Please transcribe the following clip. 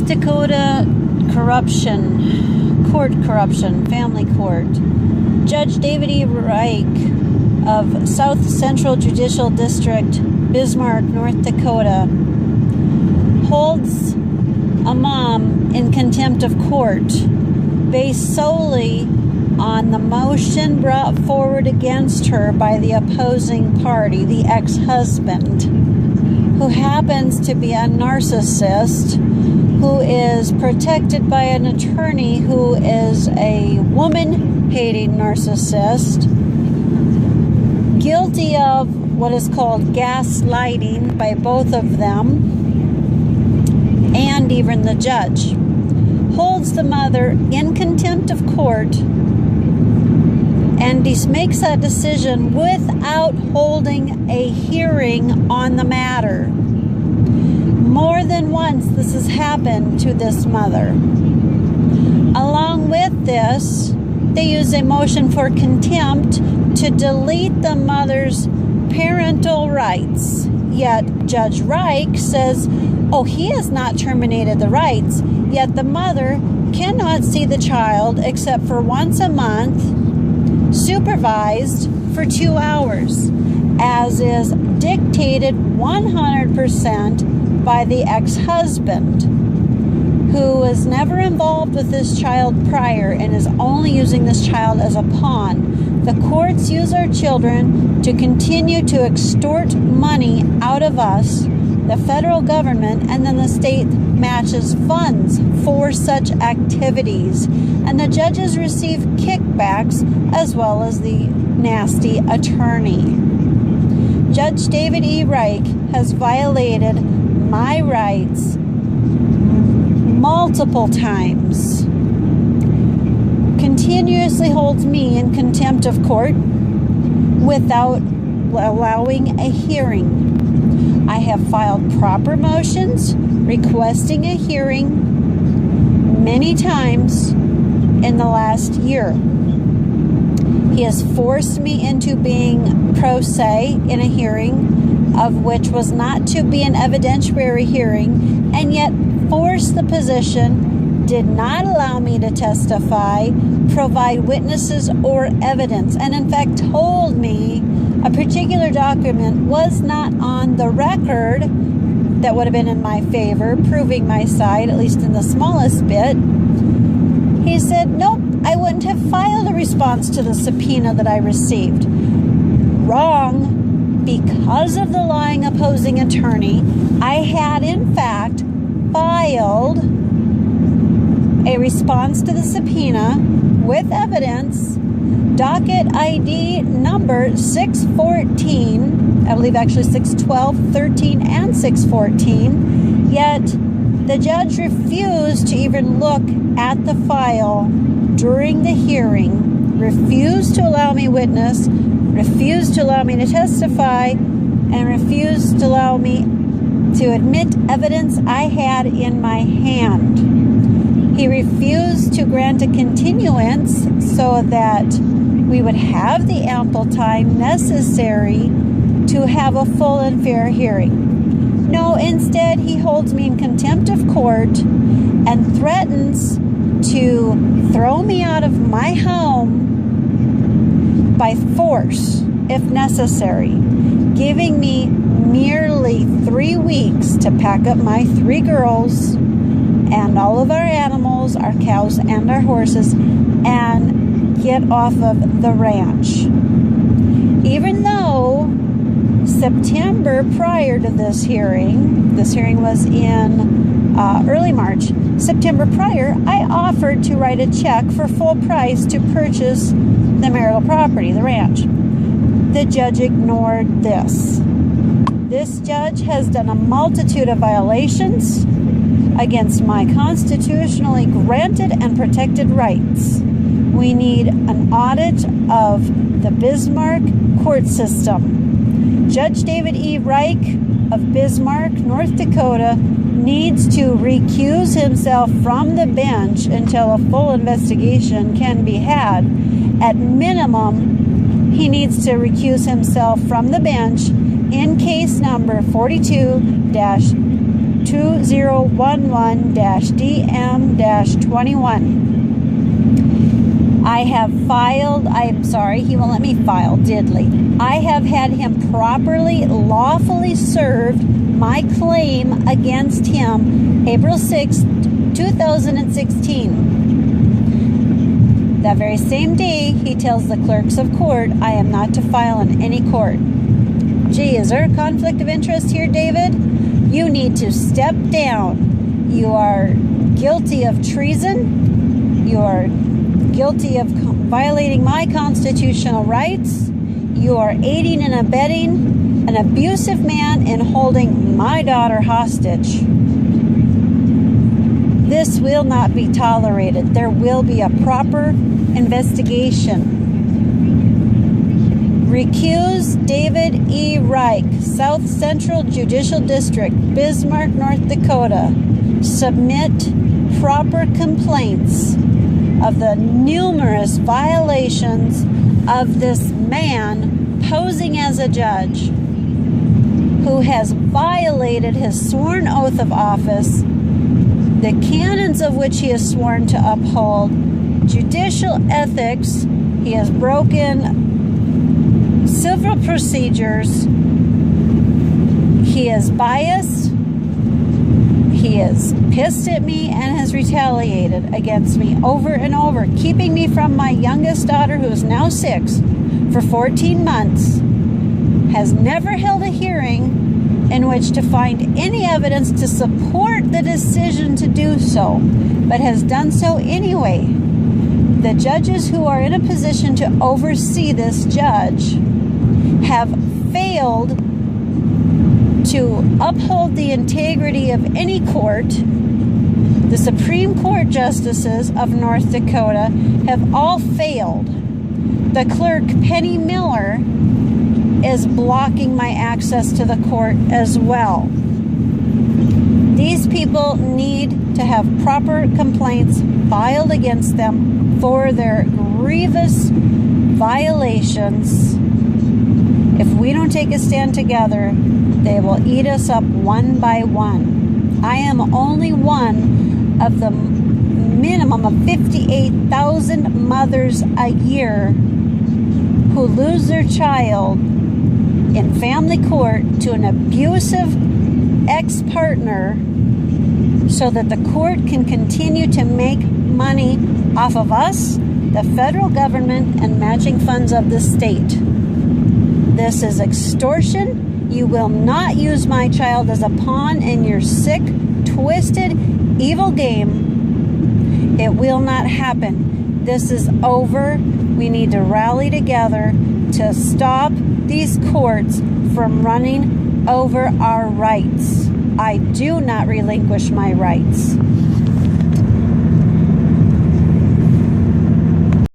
Dakota court corruption, family court. Judge David E. Reich of South Central Judicial District, Bismarck, North Dakota, holds a mom in contempt of court based solely on the motion brought forward against her by the opposing party, the ex-husband, who happens to be a narcissist, who is protected by an attorney who is a woman-hating narcissist, guilty of what is called gaslighting by both of them, and even the judge, holds the mother in contempt of court and makes that decision without holding a hearing on the matter. More than once this has happened to this mother. Along with this, they use a motion for contempt to delete the mother's parental rights. Yet Judge Reich says, oh, he has not terminated the rights, yet the mother cannot see the child except for once a month, supervised for 2 hours, as is dictated 100% by the ex-husband, who was never involved with this child prior and is only using this child as a pawn. The courts use our children to continue to extort money out of us, the federal government, and then the state matches funds for such activities. And the judges receive kickbacks as well as the nasty attorney. Judge David E. Reich has violated my rights multiple times. Continuously holds me in contempt of court without allowing a hearing. I have filed proper motions requesting a hearing many times in the last year. He has forced me into being pro se in a hearing, of which was not to be an evidentiary hearing, and yet forced the position, did not allow me to testify, provide witnesses or evidence, and in fact told me a particular document was not on the record that would have been in my favor, proving my side, at least in the smallest bit. He said, nope, I wouldn't have filed a response to the subpoena that I received. Wrong. Because of the lying opposing attorney, I had in fact filed a response to the subpoena with evidence, docket ID number 614, I believe actually 612, 13, and 614, yet the judge refused to even look at the file during the hearing, refused to allow me witness, refused to allow me to testify, and refused to allow me to admit evidence I had in my hand. He refused to grant a continuance so that we would have the ample time necessary to have a full and fair hearing. No, instead, he holds me in contempt of court and threatens to throw me out of my home by force, if necessary, giving me merely 3 weeks to pack up my 3 girls and all of our animals, our cows and our horses, and get off of the ranch. Even though September prior to this hearing was in early March, September prior, I offered to write a check for full price to purchase the marital property, the ranch. The judge ignored this. This judge has done a multitude of violations against my constitutionally granted and protected rights. We need an audit of the Bismarck court system. Judge David E. Reich of Bismarck, North Dakota, needs to recuse himself from the bench until a full investigation can be had. At minimum, he needs to recuse himself from the bench in case number 42-20 2011-DM-21. I have filed, he won't let me file, diddly. I have had him properly, lawfully served my claim against him April 6, 2016. That very same day, he tells the clerks of court I am not to file in any court. Gee, is there a conflict of interest here, David? You need to step down. You are guilty of treason. You are guilty of violating my constitutional rights. You are aiding and abetting an abusive man in holding my daughter hostage. This will not be tolerated. There will be a proper investigation. Recuse David E. Reich, South Central Judicial District, Bismarck, North Dakota. Submit proper complaints of the numerous violations of this man posing as a judge who has violated his sworn oath of office, the canons of which he is sworn to uphold, judicial ethics. He has broken civil procedures. He is biased. He is pissed at me and has retaliated against me over and over, keeping me from my youngest daughter, who is now 6, for 14 months, has never held a hearing in which to find any evidence to support the decision to do so, but has done so anyway. The judges who are in a position to oversee this judge have failed to uphold the integrity of any court. The Supreme Court justices of North Dakota have all failed. The clerk, Penny Miller, is blocking my access to the court as well. These people need to have proper complaints filed against them for their grievous violations. If we don't take a stand together, they will eat us up one by one. I am only one of the minimum of 58,000 mothers a year who lose their child in family court to an abusive ex-partner so that the court can continue to make money off of us, the federal government, and matching funds of the state. This is extortion. You will not use my child as a pawn in your sick, twisted, evil game. It will not happen. This is over. We need to rally together to stop these courts from running over our rights. I do not relinquish my rights.